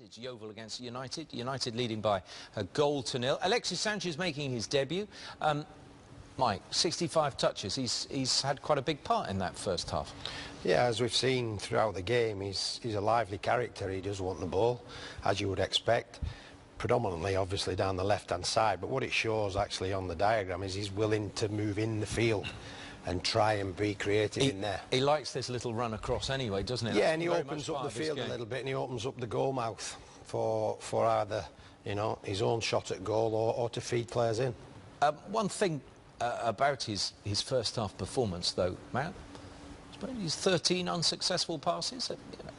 It's Yeovil against United. United leading by a goal to nil. Alexis Sanchez making his debut. Mike, 65 touches. He's had quite a big part in that first half. Yeah, as we've seen throughout the game, he's a lively character. He does want the ball, as you would expect. Predominantly, obviously, down the left-hand side. But what it shows, actually, on the diagram is he's willing to move in the field and try and be creative in there. He likes this little run across anyway, doesn't he? Yeah, and he opens up the field a little bit, and he opens up the goal mouth for either, you know, his own shot at goal or to feed players in. One thing about his first half performance, though, Matt, he's 13 unsuccessful passes.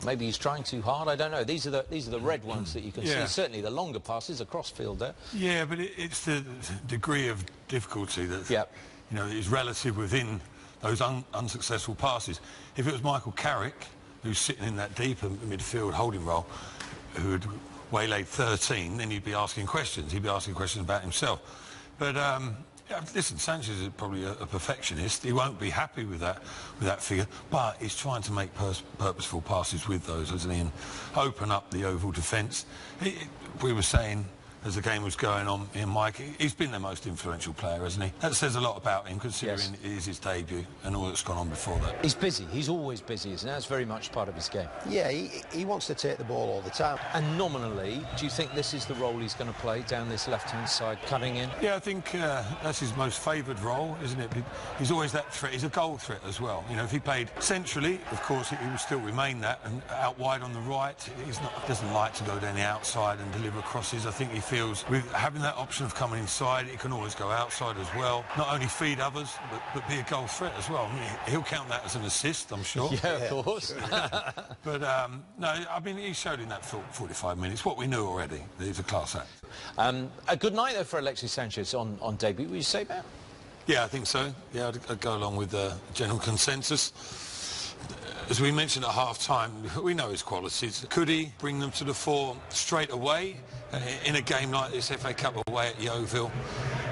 Maybe he's trying too hard. I don't know. These are the red ones that you can see. Certainly the longer passes across field there. Yeah, but it's the degree of difficulty that you know is relative within those unsuccessful passes. If it was Michael Carrick, who's sitting in that deeper midfield holding role, who had waylaid 13, then he'd be asking questions. He'd be asking questions about himself. But listen, Sanchez is probably a perfectionist. He won't be happy with that figure, but he's trying to make purposeful passes with those, isn't he, and open up the Yeovil defence. We were saying, as the game was going on, Mike, he's been the most influential player, hasn't he? That says a lot about him, considering it is his debut and all that's gone on before that. He's busy. He's always busy, isn't he? That's very much part of his game. Yeah, he wants to take the ball all the time. And nominally, do you think this is the role he's going to play, down this left-hand side, cutting in? Yeah, I think that's his most favoured role, isn't it? He's always that threat. He's a goal threat as well. You know, if he played centrally, of course, he would still remain that, and out wide on the right, doesn't like to go down the outside and deliver crosses. I think he feels with having that option of coming inside, he can always go outside as well. Not only feed others, but be a goal threat as well. I mean, he'll count that as an assist, I'm sure. Yeah, of course. But, no, I mean, he showed in that 45 minutes what we knew already. He's a class act. A good night, though, for Alexis Sanchez on debut, would you say, Matt? Yeah, I think so. Yeah, I'd go along with the general consensus. As we mentioned at half-time, we know his qualities. Could he bring them to the fore straight away in a game like this, FA Cup away at Yeovil?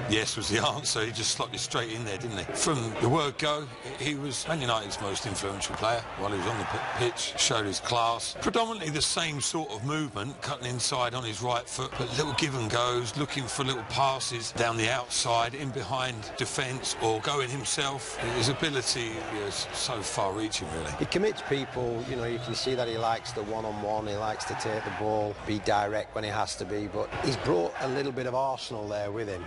Yes was the answer. He just slotted straight in there, didn't he? From the word go, he was Man United's most influential player while he was on the pitch, showed his class. Predominantly the same sort of movement, cutting inside on his right foot, but little give and goes, looking for little passes down the outside, in behind defence, or going himself. His ability is so far-reaching, really. He commits people, you know, you can see that he likes the one-on-one, he likes to take the ball, be direct when he has to be, but he's brought a little bit of Arsenal there with him.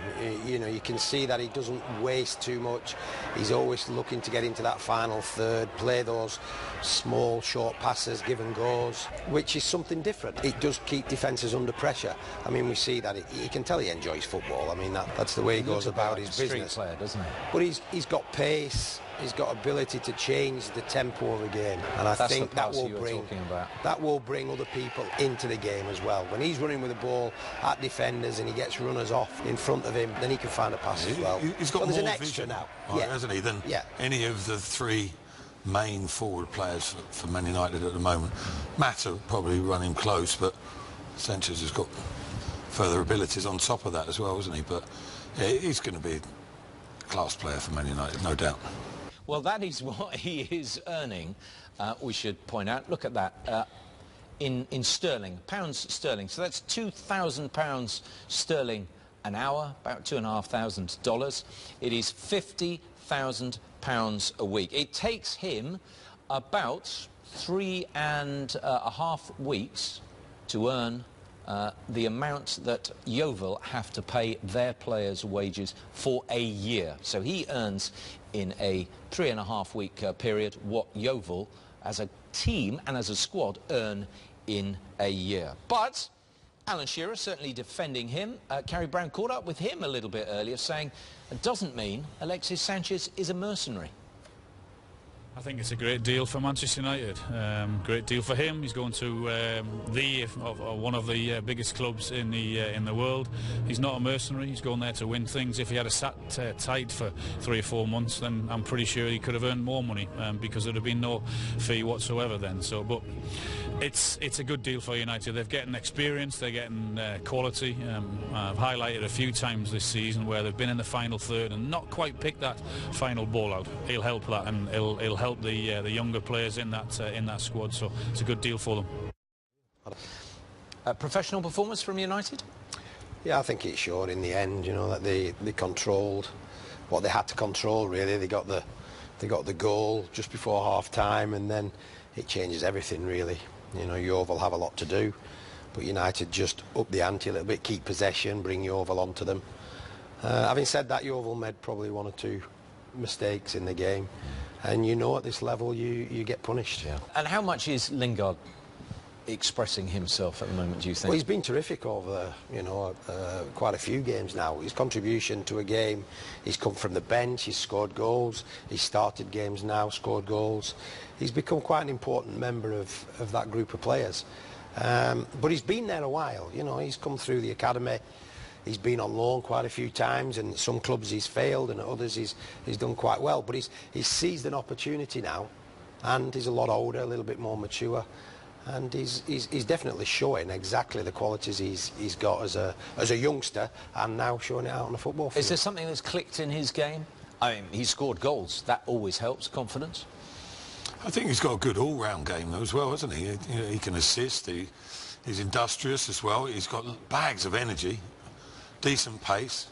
You know, you can see that he doesn't waste too much. He's always looking to get into that final third, play those small, short passes, give and goes, which is something different. It does keep defences under pressure. I mean, we see that you can tell he enjoys football. I mean, that's the way he goes about his business. Player, doesn't he? But he's got pace. He's got ability to change the tempo of the game, and I think that will bring other people into the game as well. When he's running with the ball at defenders and he gets runners off in front of him, then he can find a pass as well. He's got more an extra vision now, hasn't he, than any of the three main forward players for Man United at the moment. Mata probably running close, but Sanchez has got further abilities on top of that as well, isn't he? But yeah, he's going to be a class player for Man United, no doubt. Well, that is what he is earning, we should point out. Look at that, in sterling, pounds sterling. So that's £2,000 sterling an hour, about $2,500. It is £50,000 a week. It takes him about 3.5 weeks to earn the amount that Yeovil have to pay their players' wages for a year. So he earns in a 3.5 week period what Yeovil as a team and as a squad earn in a year. But Alan Shearer certainly defending him. Carrie Brown caught up with him a little bit earlier, saying it doesn't mean Alexis Sanchez is a mercenary. I think it's a great deal for Manchester United. Great deal for him. He's going to one of the biggest clubs in the world. He's not a mercenary. He's going there to win things. If he had sat tight for 3 or 4 months, then I'm pretty sure he could have earned more money because there'd have been no fee whatsoever then. So, but it's a good deal for United. They're getting experience. They're getting quality. I've highlighted a few times this season where they've been in the final third and not quite picked that final ball out. He'll help that, and he'll help the younger players in that squad. So it's a good deal for them. Professional performance from United? Yeah, I think it showed in the end, you know, that they controlled what they had to control, really. They got the goal just before half-time, and then it changes everything, really. You know, Yeovil have a lot to do, but United just up the ante a little bit, keep possession, bring Yeovil onto them. Having said that, Yeovil made probably 1 or 2 mistakes in the game, and you know at this level you get punished. Yeah. And how much is Lingard expressing himself at the moment, do you think? Well, he's been terrific over, you know, quite a few games now. His contribution to a game, he's come from the bench, he's scored goals, he's started games now, scored goals. He's become quite an important member of that group of players. But he's been there a while, you know, he's come through the academy, he's been on loan quite a few times, and some clubs he's failed and at others he's done quite well. But he's seized an opportunity now, and he's a lot older, a little bit more mature. And he's definitely showing exactly the qualities he's got as a youngster, and now showing it out on the football field. Is there something that's clicked in his game? I mean, he scored goals. That always helps confidence. I think he's got a good all-round game though as well, hasn't he? You know, he can assist. He's industrious as well. He's got bags of energy, decent pace,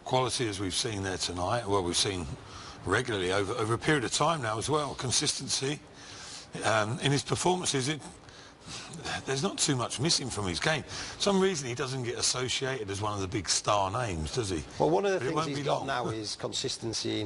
quality as we've seen there tonight. Well, we've seen regularly over a period of time now as well. Consistency in his performances. There's not too much missing from his game. For some reason he doesn't get associated as one of the big star names, does he? Well, one of the things he's got now is consistency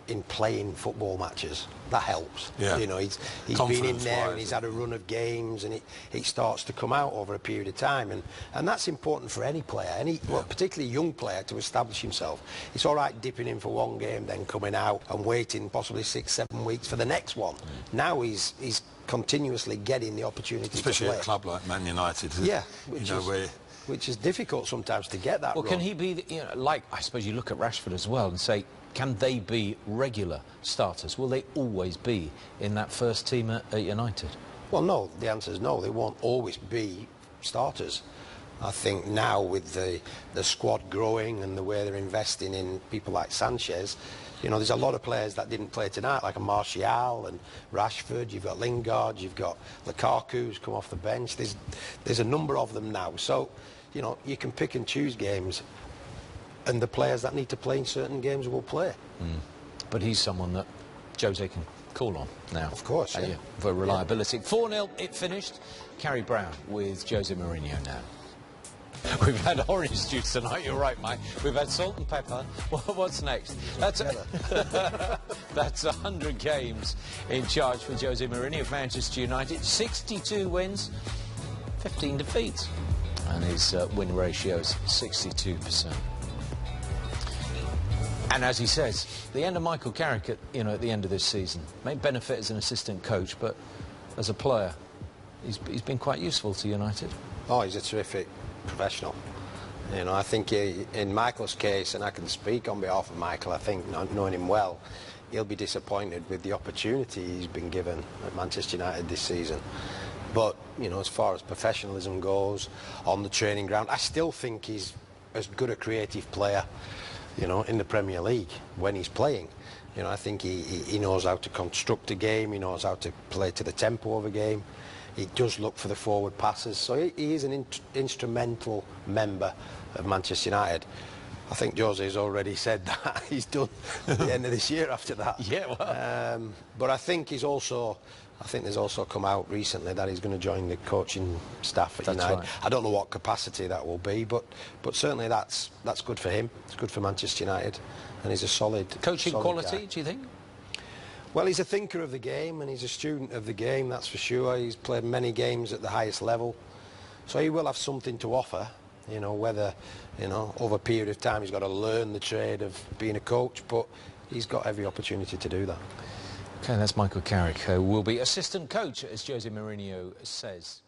in playing football matches. That helps. Yeah. You know, he's been in there and he's had a run of games, and it starts to come out over a period of time, and that's important for any player, well, particularly young player, to establish himself. It's all right dipping in for one game, then coming out and waiting possibly 6-7 weeks for the next one. Now he's continuously getting the opportunity especially to play. at a club like Man United. Yeah, which is difficult sometimes to get that. Well, run. can he be, you know, like, I suppose you look at Rashford as well and say, can they be regular starters? Will they always be in that first team at United? Well, no, the answer is no. They won't always be starters. I think now with the squad growing and the way they're investing in people like Sanchez, you know, there's a lot of players that didn't play tonight, like a Martial and Rashford. You've got Lingard, you've got Lukaku who's come off the bench. There's a number of them now. So, you know, you can pick and choose games, and the players that need to play in certain games will play. But he's someone that Jose can call on now. Of course, yeah. For reliability. 4-0 it finished. Carrie Brown with Jose Mourinho now. We've had orange juice tonight, you're right, Mike. We've had salt and pepper. What's next? That's 100 games in charge for Jose Mourinho of Manchester United. 62 wins, 15 defeats. And his win ratio is 62%. And as he says, the end of Michael Carrick at the end of this season may benefit as an assistant coach, but as a player, he's been quite useful to United. Oh, he's a terrific professional. You know, I think in Michael's case, and I can speak on behalf of Michael, I think, knowing him well, he'll be disappointed with the opportunity he's been given at Manchester United this season. But, you know, as far as professionalism goes, on the training ground, I still think he's as good a creative player, you know, in the Premier League when he's playing. You know, I think he knows how to construct a game, he knows how to play to the tempo of a game. He does look for the forward passes, so he is an instrumental member of Manchester United. I think Jose's already said that he's done at the end of this year after that. Yeah, well. But I think there's also come out recently that he's going to join the coaching staff at United. Right. I don't know what capacity that will be, but certainly that's good for him. It's good for Manchester United, and he's a solid coaching quality, guy. do you think? Well, he's a thinker of the game and he's a student of the game, that's for sure. He's played many games at the highest level, so he will have something to offer. You know, whether, you know, over a period of time he's got to learn the trade of being a coach, but he's got every opportunity to do that. Okay, that's Michael Carrick, who will be assistant coach, as Jose Mourinho says.